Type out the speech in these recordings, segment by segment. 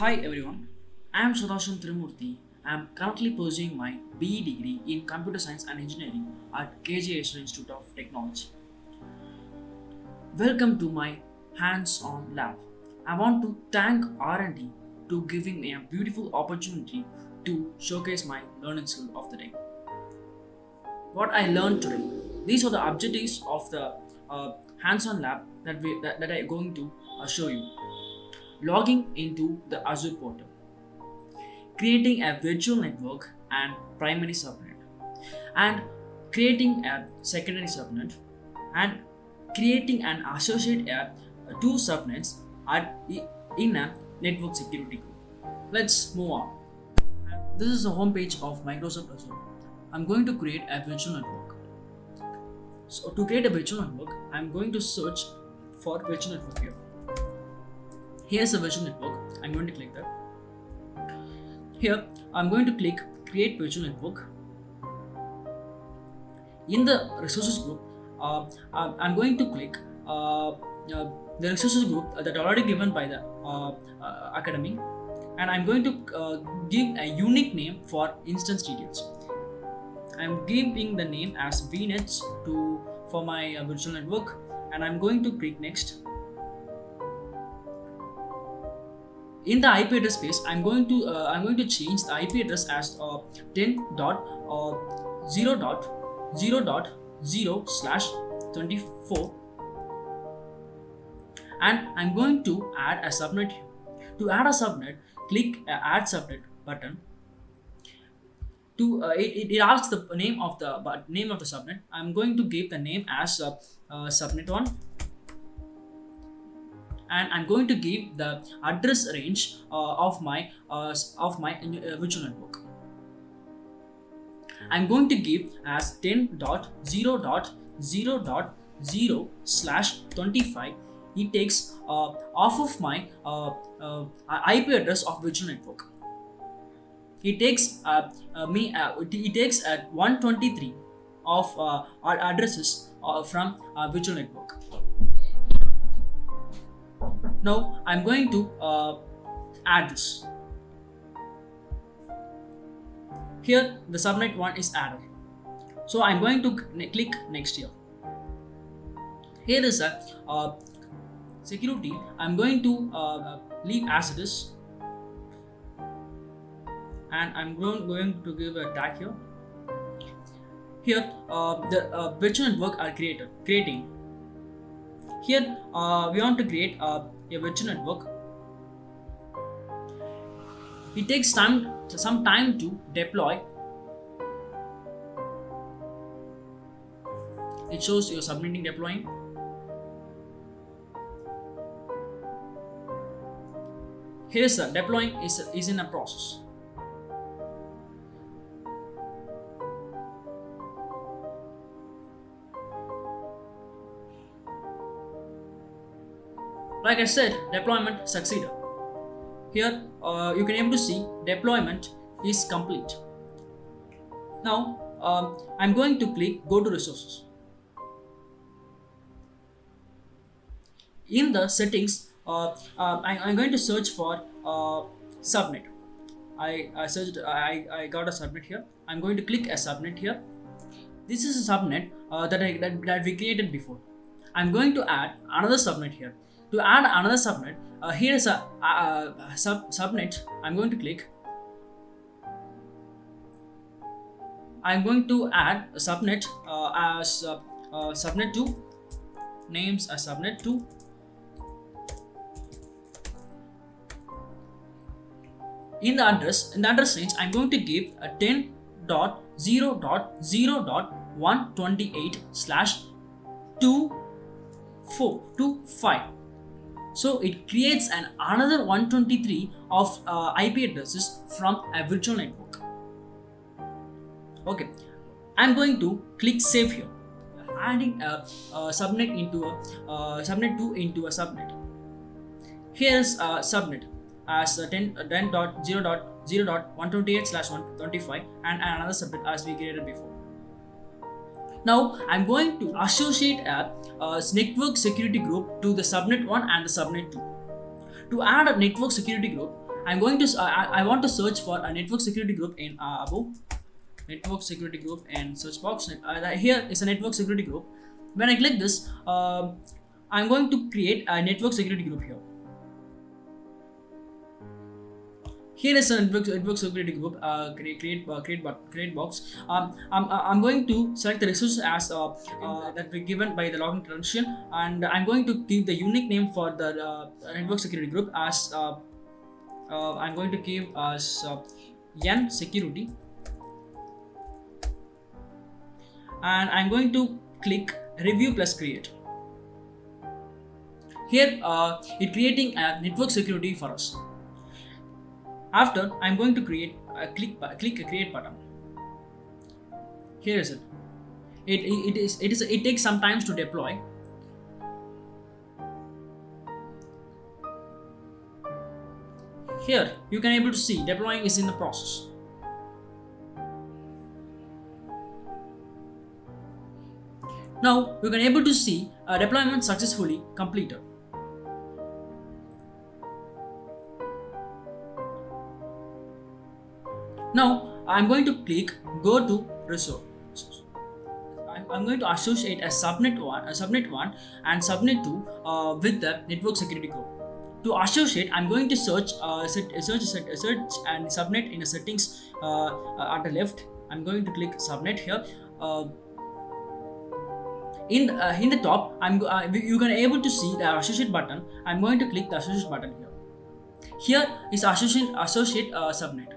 Hi everyone, I am Sadashan Trimurthy. I am currently pursuing my BE degree in Computer Science and Engineering at KJS Institute of Technology. Welcome to my hands-on lab. I want to thank R&D to giving me a beautiful opportunity to showcase my learning skill of the day. What I learned today. These are the objectives of the hands-on lab that I am going to show you. Logging into the Azure portal, creating a virtual network and primary subnet, and creating a secondary subnet, and creating an associate two subnets in a network security group. Let's move on. This is the homepage of Microsoft Azure. I'm going to create a virtual network. So to create a virtual network, I'm going to search for virtual network here. Here's a virtual network. I'm going to click that. Here, I'm going to click Create Virtual Network. In the resources group, I'm going to click the resources group that are already given by the academy, and I'm going to give a unique name for instance details. I'm giving the name as VNets for my virtual network, and I'm going to click Next. In the IP address space, I'm going to change the IP address as 10.0.0.0/24, and I'm going to add a subnet here. To add a subnet, click Add Subnet button. It asks the name of the subnet. I'm going to give the name as subnet 1. And I'm going to give the address range of my virtual network. I'm going to give as 10.0.0.0/25. It takes off of my IP address of virtual network. It takes it takes 123 of addresses from virtual network. Now I'm going to add this. Here the subnet 1 is added. So I'm going to click Next here. Here is a security. I'm going to leave as it is, and I'm going to give a tag here. Here the virtual network are creating. Here we want to create a virtual network. It takes some time to deploy. It shows you're submitting deploying. Here is the deploying is in a process. Like I said, deployment succeeded. Here you can able to see deployment is complete. Now I'm going to click Go to Resources. In the settings, I'm going to search for subnet. I got a subnet here. I'm going to click a subnet here. This is a subnet that we created before. I'm going to add another subnet here. To add another subnet, here is a subnet. I'm going to click. I'm going to add a subnet as subnet 2. Names as subnet 2. In the address range, I'm going to give a 10.0.0.128/2425. So it creates another 123 of IP addresses from a virtual network. Okay, I'm going to click Save here, adding a subnet into a subnet 2 into a subnet. Here's a subnet as 10.0.0.128/125 and another subnet as we created before. Now I'm going to associate a network security group to the subnet 1 and the subnet 2. To add a network security group, I'm going to I want to search for a network security group in above network security group and search box. Here is a network security group. When I click this, I'm going to create a network security group here. Here is a network security group. Create box. I'm going to select the resource as that we given by the login credential, and I'm going to give the unique name for the network security group as I'm going to give as N security, and I'm going to click review plus create. Here it creating a network security for us. After, I'm going to create a click a create button. Here is it. It takes some time to deploy. Here you can able to see deploying is in the process. Now you can able to see deployment successfully completed. Now I'm going to click go to resource. I'm going to associate a subnet 1 and subnet 2 with the network security group. To associate, I'm going to search and subnet in the settings at the left. I'm going to click subnet here. In the top, you can able to see the associate button. I'm going to click the associate button here. Here is associate subnet,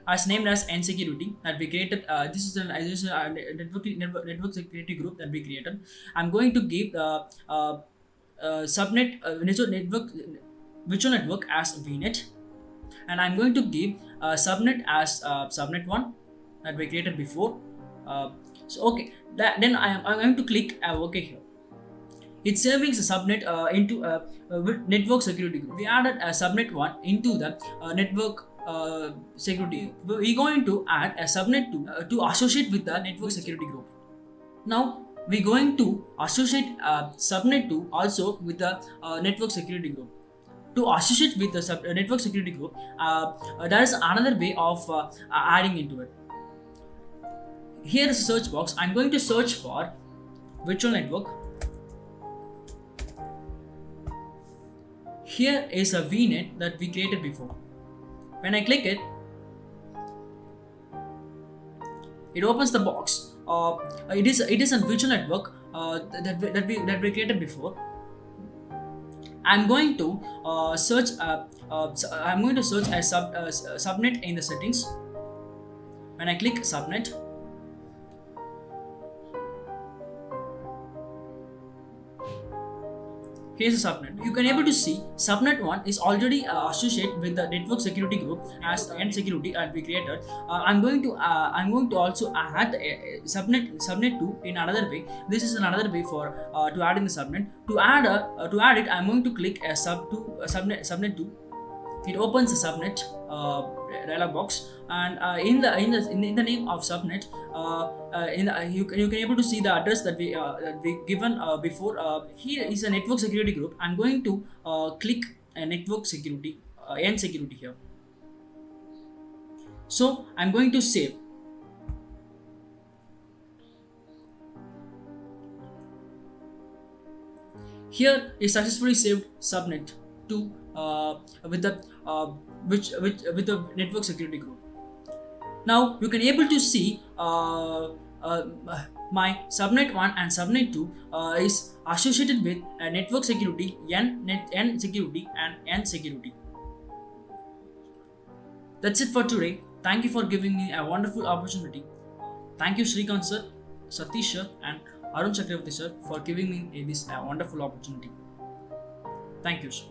as named as N security that we created. This is a network security group that we created. I'm going to give subnet virtual network as VNet, and I'm going to give subnet as subnet 1 that we created before. Then I'm going to click OK here. It's saving the subnet into network security group. We added a subnet 1 into the network security. We're going to add a subnet to associate with the network security group. Now we're going to associate subnet 2 also with the network security group. To associate with the network security group, there is another way of adding into it. Here is a search box. I'm going to search for virtual network. Here is a VNet that we created before. When I click it, it opens the box. It is a virtual network that we created before. I'm going to search a subnet in the settings. When I click subnet, here's a subnet. You can able to see subnet 1 is already associated with the network security group as N security that we created. I'm going to also add subnet 2 in another way. This is another way for to add in the subnet. To add it, I'm going to click a subnet 2. It opens the subnet dialog box, and in the name of subnet, you can able to see the address that we given before. Here is a network security group. I'm going to click a network security N security here. So I'm going to save. Here is successfully saved subnet to with the network security group. Now you can able to see my subnet 1 and subnet 2 is associated with network security N security and N security. That's it for today. Thank you for giving me a wonderful opportunity. Thank you Srikant sir, Satish sir and Arun Chakravarti sir for giving me this wonderful opportunity. Thank you sir.